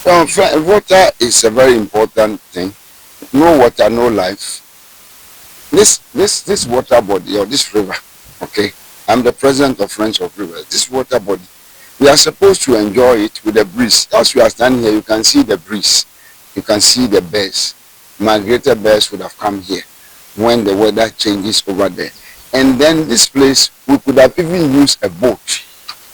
Water is a very important thing. No water, no life. This water body or this river, okay, I'm the president of Friends of Rivers. This water body, we are supposed to enjoy it with the breeze. As we are standing here, you can see the breeze. You can see the birds. Migrated birds would have come here when the weather changes over there. And then this place, we could have even used a boat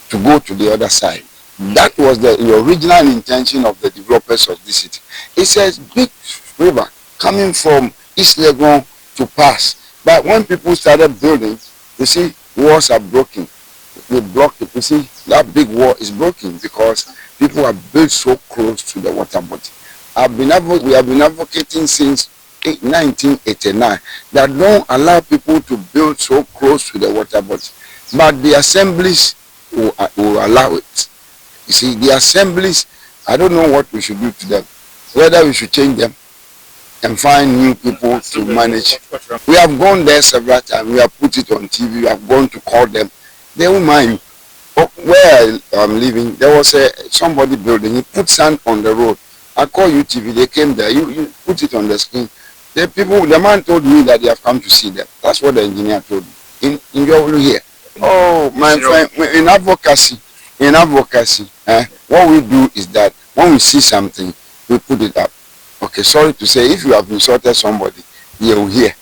to go to the other side. That was the original intention of the developers of this city. It's a big river coming from East Legon to pass. But when people started building, you see, walls are broken. They block it. You see, that big wall is broken because people have built so close to the water body. We have been advocating since 1989 that don't allow people to build so close to the water body. But the assemblies will allow it. You see, the assemblies, I don't know what we should do to them. Whether we should change them and find new people to manage. We have gone there several times. We have put it on TV. We have gone to call them. They won't mind. Where I'm living, there was somebody building. He put sand on the road. I called UTV. They came there. You put it on the screen. The man told me that they have come to see them. That's what the engineer told me. In your here. Oh, my friend, in advocacy, what we do is that when we see something, we put it up. Okay, sorry to say, if you have insulted somebody, you will hear.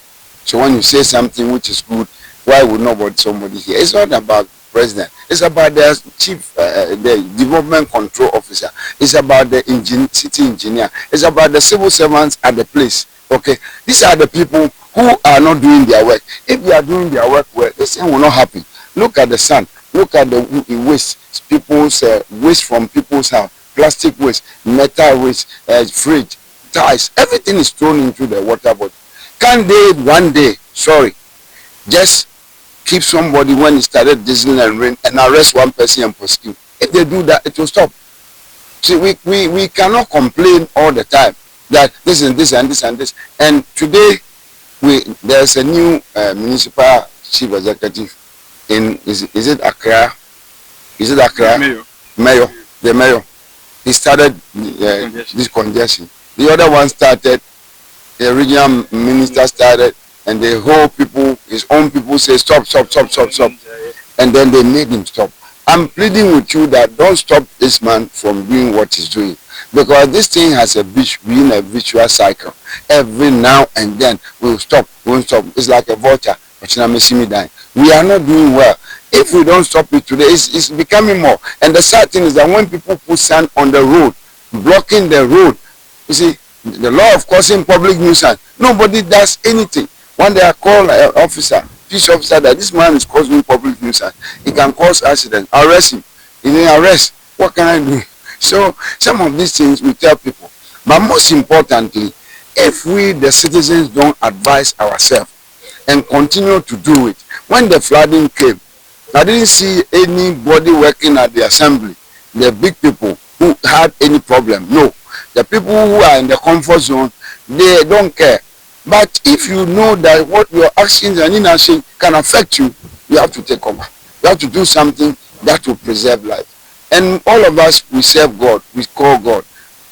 So when you say something which is good, why would nobody somebody hear? It's not about president. It's about the chief, the development control officer. It's about the city engineer. It's about the civil servants at the place. Okay, these are the people who are not doing their work. If they are doing their work well, this thing will not happen. Look at the sun. Look at the waste. People's waste from people's house. Plastic waste, metal waste, fridge, ties. Everything is thrown into the water body. Can they one day, just keep somebody when it started drizzling and rain and arrest one person and prosecute? If they do that, it will stop. See, we cannot complain all the time that this and this and this and this. And today, there's a new municipal chief executive in, is it Accra? Is it Accra? Mayor. The mayor. He started this congestion. The other one started, the regional minister started, and the whole people, his own people say stop. And then they made him stop. I'm pleading with you that don't stop this man from doing what he's doing. Because this thing has been a vicious cycle. Every now and then we'll stop. It's like a vulture. We are not doing well. If we don't stop it today, it's becoming more. And the sad thing is that when people put sand on the road, blocking the road, you see, the law of causing public nuisance, nobody does anything. When they are called an officer, peace officer, that this man is causing public nuisance, he can cause accident, arrest him. He didn't arrest. What can I do? So some of these things we tell people. But most importantly, if we, the citizens, don't advise ourselves and continue to do it, when the flooding came, I didn't see anybody working at the assembly, the big people who had any problem. No. The people who are in the comfort zone, they don't care. But if you know that what your actions and inaction can affect you, you have to take over. You have to do something that will preserve life. And all of us, we serve God, we call God.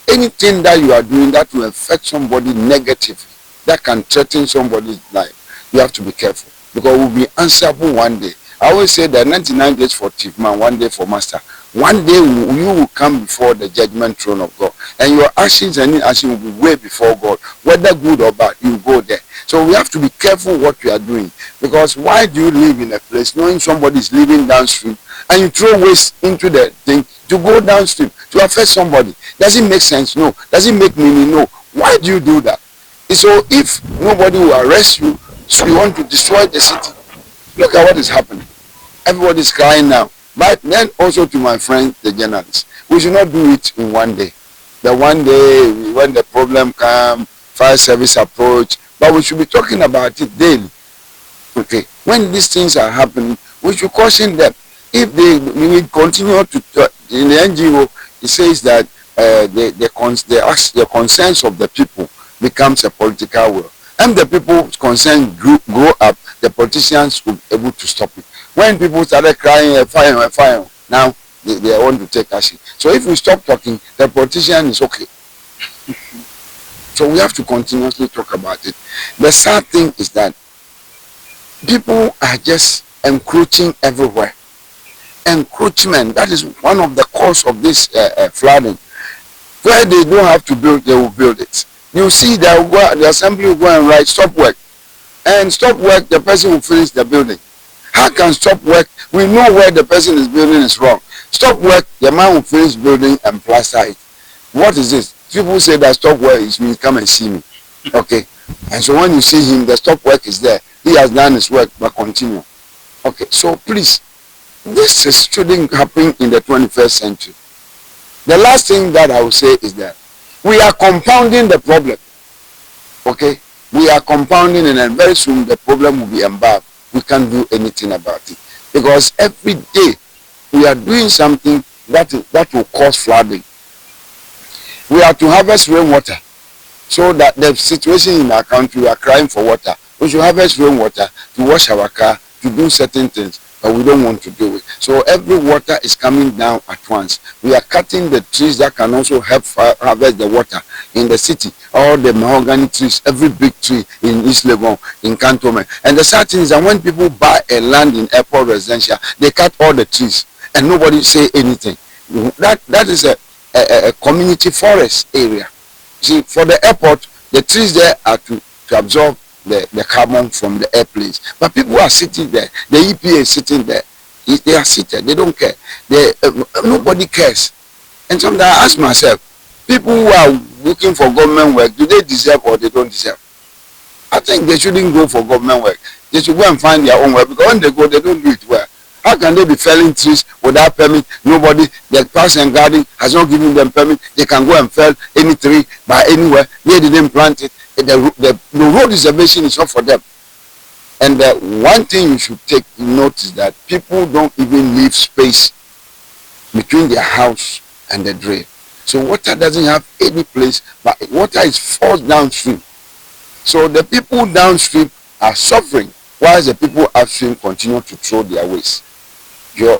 Anything that you are doing that will affect somebody negatively, that can threaten somebody's life, you have to be careful. Because we'll be answerable one day. I always say that 99 days for thief man, 1 day for master. One day you will come before the judgment throne of God. And your actions and inaction will be way before God. Whether good or bad, you go there. So we have to be careful what we are doing. Because why do you live in a place knowing somebody is living downstream and you throw waste into the thing to go downstream to affect somebody? Does it make sense? No. Does it make meaning? No. Why do you do that? So if nobody will arrest you, so you want to destroy the city, look at what is happening. Everybody is crying now. But then also to my friends, the journalists, we should not do it in one day. The one day when the problem comes, fire service approach, but we should be talking about it daily. Okay, when these things are happening, we should caution them. If they continue to, in the NGO, it says that the concerns of the people becomes a political will. And the people's concerns grow up, the politicians will be able to stop it. When people started crying, fire, now they want to take action. So if we stop talking, the politician is okay. So we have to continuously talk about it. The sad thing is that people are just encroaching everywhere. Encroachment, that is one of the cause of this flooding. Where they don't have to build, they will build it. You see, the assembly will go and write stop work. And stop work, the person will finish the building. How can stop work? We know where the person is building is wrong. Stop work, the man will finish building and plaster it. What is this? People say that stop work is means come and see me. Okay. And so when you see him, the stop work is there. He has done his work, but continue. Okay. So please, this shouldn't happen in the 21st century. The last thing that I will say is that we are compounding the problem. Okay. We are compounding, and then very soon the problem will be embarked. We can't do anything about it. Because every day we are doing something that will cause flooding. We are to harvest rainwater, so that the situation in our country, we are crying for water. We should harvest rainwater to wash our car, to do certain things, but we don't want to do it. So every water is coming down at once. We are cutting the trees that can also help harvest the water in the city. All the mahogany trees, every big tree in East Legon, in Cantonment. And the sad thing is that when people buy a land in airport residential, they cut all the trees and nobody say anything. That is a community forest area. See, for the airport, the trees there are to absorb the carbon from the airplanes. But people are sitting there. The EPA is sitting there. They are seated. They don't care. Nobody cares. And sometimes I ask myself, people who are looking for government work, do they deserve or they don't deserve? I think they shouldn't go for government work. They should go and find their own work, because when they go, they don't do it well. How can they be felling trees without permit? Nobody, the Parks and Garden has not given them permit. They can go and fell any tree by anywhere. They didn't plant it. The road reservation is not for them. And one thing you should take note is that people don't even leave space between their house and the drain. So water doesn't have any place, but water is forced downstream. So the people downstream are suffering, while the people upstream continue to throw their waste.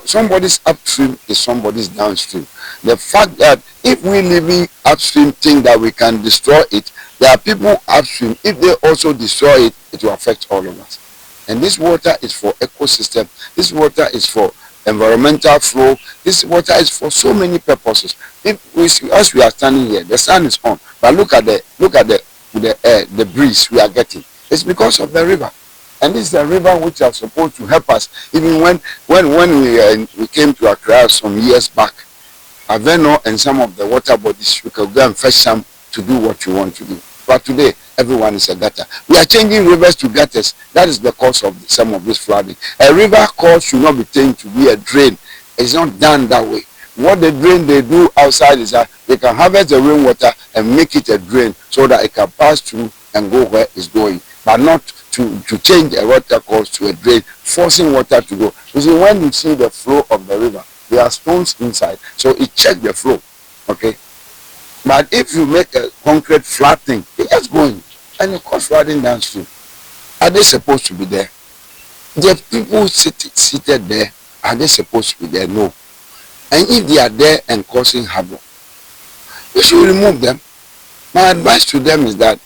Somebody's upstream is somebody's downstream. The fact that if we living upstream think that we can destroy it, there are people upstream, if they also destroy it, it will affect all of us. And this water is for ecosystem. This water is for environmental flow. This water is for so many purposes. As we are standing here, the sun is on, but look at the breeze we are getting. It's because of the river. And this is the river which are supposed to help us. Even when we came to Accra some years back, Aveno and some of the water bodies, we could go and fetch some to do what you want to do. But today, everyone is a gutter. We are changing rivers to gutters. That is the cause of some of this flooding. A river course should not be taken to be a drain. It's not done that way. What the drain they do outside is that they can harvest the rainwater and make it a drain so that it can pass through and go where it's going. But not to change a water course to a drain, forcing water to go. You see, when you see the flow of the river, there are stones inside, so it checks the flow. Okay? But if you make a concrete flat thing, it's just going and it causes flooding downstream. Are they supposed to be there? The people seated there, are they supposed to be there? No. And if they are there and causing havoc, we should remove them. My advice to them is that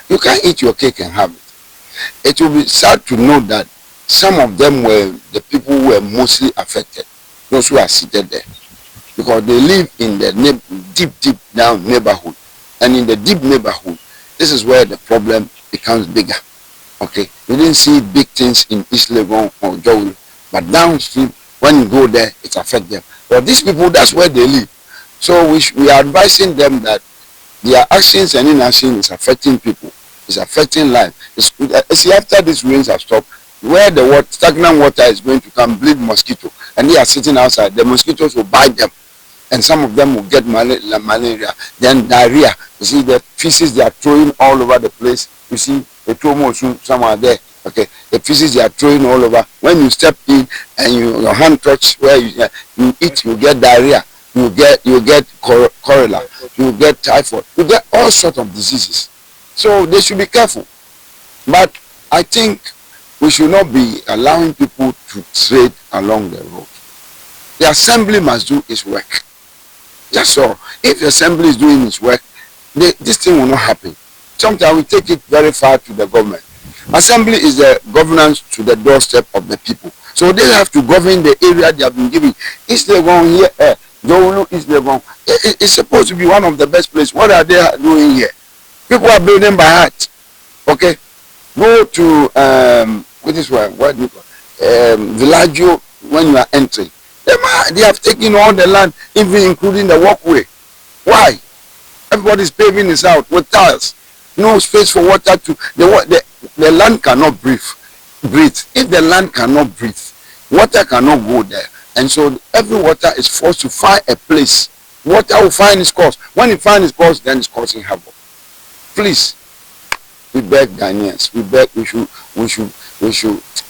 you can't eat your cake and have it. It will be sad to know that some of them were the people who were mostly affected, those who are seated there, because they live in the deep down neighborhood. And in the deep neighborhood, this is where the problem becomes bigger. Okay, you didn't see big things in East Legon or Joel, but downstream, when you go there, it affects them. But these people, that's where they live. So we are advising them that their actions and inaction is affecting people. It's affecting life. See, after these rains have stopped, where the stagnant water is going to come, bleed mosquito, and they are sitting outside, the mosquitoes will bite them, and some of them will get malaria, then diarrhea. You see the feces they are throwing all over the place. You see the tomo somewhere there. Okay, the feces they are throwing all over. When you step in and your hand touch where you eat, you get diarrhea. You get cholera. You get typhoid. You get all sorts of diseases. So they should be careful. But I think we should not be allowing people to trade along the road. The assembly must do its work. That's all. If the assembly is doing its work, this thing will not happen. Sometimes we take it very far to the government. Assembly is the governance to the doorstep of the people. So they have to govern the area they have been given. East Legon here, Jolu East Legon. It's supposed to be one of the best places. What are they doing here? People are building by heart. Okay? Go to what is what do you call Villaggio when you are entering. They have taken all the land, even including the walkway. Why? Everybody is paving this out with tiles. No space for water to the land cannot breathe. If the land cannot breathe, water cannot go there. And so every water is forced to find a place. Water will find its course. When it finds its course, then it's causing havoc. Please, we beg Ghanaians,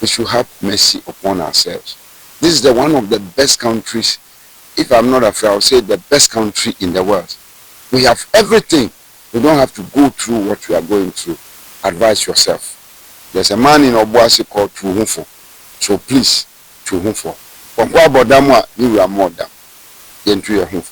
we should have mercy upon ourselves. This is one of the best countries. If I'm not afraid, I'll say the best country in the world. We have everything. You don't have to go through what we are going through. Advise yourself. There's a man in Obuasi called Tuhunfo. So please, Tuhunfo. But what about them? You are more than. Then to your home.